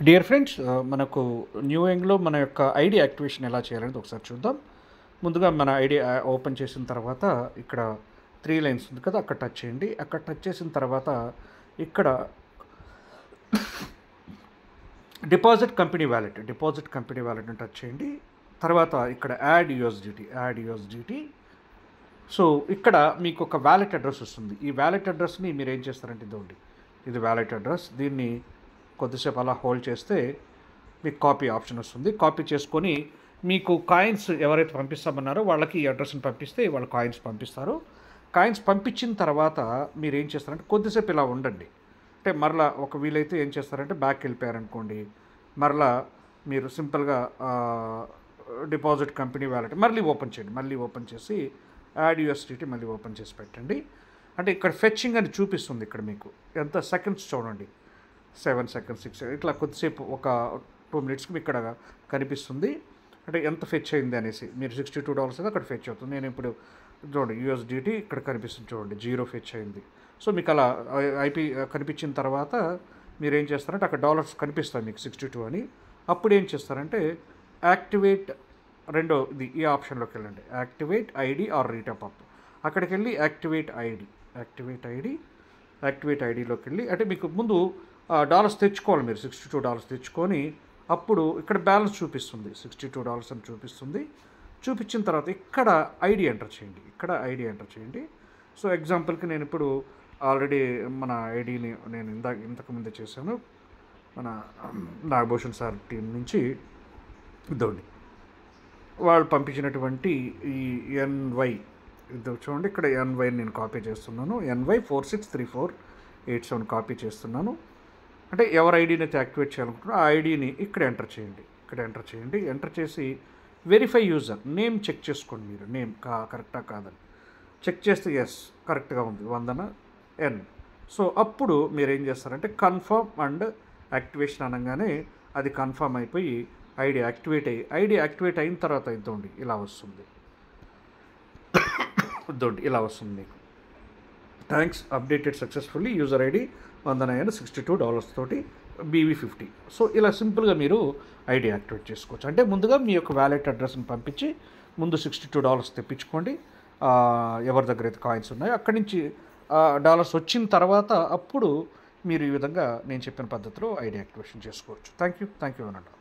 Dear friends, మనకు new ఎంగ్లో మన యొక్క ఐడి యాక్టివేషన్ ఎలా చేయాలనేది ఒకసారి చూద్దాం. ముందుగా మన ఐడి ఓపెన్ చేసిన తర్వాత ఇక్కడ 3 లైన్స్ ఉంది కదా, అక్కడ టచ్ చేయండి. అక్కడ టచ్ చేసిన తర్వాత ఇక్కడ డిపాజిట్ కంపెనీ వ్యాలెట్ని టచ్ చేయండి. తర్వాత ఇక్కడ యాడ్ యూఎస్డిటీ. సో ఇక్కడ మీకు ఒక వ్యాలెట్ అడ్రస్ వస్తుంది. ఈ వ్యాలెట్ అడ్రస్ని మీరు ఏం చేస్తారంటే ఇది వ్యాలెట్ అడ్రస్. దీన్ని కొద్దిసేపు అలా హోల్డ్ చేస్తే మీకు కాపీ ఆప్షన్ వస్తుంది. కాపీ చేసుకొని మీకు కాయిన్స్ ఎవరైతే పంపిస్తామన్నారో వాళ్ళకి ఈ అడ్రస్ని పంపిస్తే వాళ్ళు కాయిన్స్ పంపిస్తారు. కాయిన్స్ పంపించిన తర్వాత మీరు ఏం చేస్తారంటే కొద్దిసేపు ఇలా ఉండండి. అంటే మరలా ఒక వీలైతే ఏం చేస్తారంటే బ్యాక్ వెళ్ళిపోయారనుకోండి, మరలా మీరు సింపుల్గా డిపాజిట్ కంపెనీ వ్యాలెట్ మళ్ళీ ఓపెన్ చేసి యాడ్ యూఎస్డిటీ మళ్ళీ ఓపెన్ చేసి పెట్టండి. అంటే ఇక్కడ ఫెచ్చింగ్ అని చూపిస్తుంది. ఇక్కడ మీకు ఎంత సెకండ్స్ చూడండి, 7 సెకండ్స్ 6 ఇట్లా కొద్దిసేపు ఒక 2 మినిట్స్కి ఇక్కడ కనిపిస్తుంది. అంటే ఎంత ఫెచ్ అయింది అనేసి. మీరు $62 అయితే అక్కడ ఫెచ్ అవుతుంది. నేను ఇప్పుడు చూడండి యూఎస్డిటీ ఇక్కడ కనిపిస్తుంది, చూడండి 0 ఫెచ్ అయింది. సో మీకు అలా ఐపీ కనిపించిన తర్వాత మీరు ఏం చేస్తారంటే అక్కడ డాలర్స్ కనిపిస్తాయి మీకు 62 అని. అప్పుడు ఏం చేస్తారంటే యాక్టివేట్ ఈ ఆప్షన్లోకి వెళ్ళండి. యాక్టివేట్ ఐడి ఆర్ రీటప్ అప్. అక్కడికి వెళ్ళి యాక్టివేట్ ఐడిలోకి వెళ్ళి అంటే మీకు ముందు డాలర్స్ తెచ్చుకోవాలి. మీరు $62 తెచ్చుకొని అప్పుడు ఇక్కడ బ్యాలెన్స్ చూపిస్తుంది, $62 అని చూపిస్తుంది. చూపించిన తర్వాత ఇక్కడ ఐడి ఎంటర్ చేయండి. సో ఎగ్జాంపుల్కి నేను ఇప్పుడు ఆల్రెడీ మన ఐడిని నేను ఇంతకుముందే చేశాను. మన నాగభూషణ్ సార్ టీం నుంచి ఇద్దండి వాళ్ళు పంపించినటువంటి ఈ NY చూడండి. ఇక్కడ NY నేను కాపీ చేస్తున్నాను. NY 463487 కాపీ చేస్తున్నాను. అంటే ఎవరి ఐడిని అయితే యాక్టివేట్ చేయాలనుకుంటున్నారో ఆ ఐడిని ఇక్కడ ఎంటర్ చేయండి. ఎంటర్ చేసి వెరిఫై యూజర్ నేమ్ చెక్ చేసుకోండి. మీరు నేమ్ కరెక్టా కాదని చెక్ చేస్తే ఎస్ కరెక్ట్గా ఉంది, వందన N. సో అప్పుడు మీరు ఏం చేస్తారంటే కన్ఫర్మ్ అండ్ యాక్టివేషన్ అనగానే అది కన్ఫర్మ్ అయిపోయి ఐడి యాక్టివేట్ అయిన తర్వాత ఇలా వస్తుంది మీకు. Thanks, updated successfully, user ID Vandana $62 తోటి BV50. సో ఇలా సింపుల్గా మీరు ఐడి యాక్టివేట్ చేసుకోవచ్చు. అంటే ముందుగా మీ యొక్క వ్యాలెట్ అడ్రస్ని పంపించి ముందు $62 తెప్పించుకోండి. ఎవరి దగ్గర అయితే కాయిన్స్ ఉన్నాయో అక్కడి నుంచి డాలర్స్ వచ్చిన తర్వాత అప్పుడు మీరు ఈ విధంగా నేను చెప్పిన పద్ధతిలో ఐడి యాక్టివేషన్ చేసుకోవచ్చు. థ్యాంక్ యూ అనండి.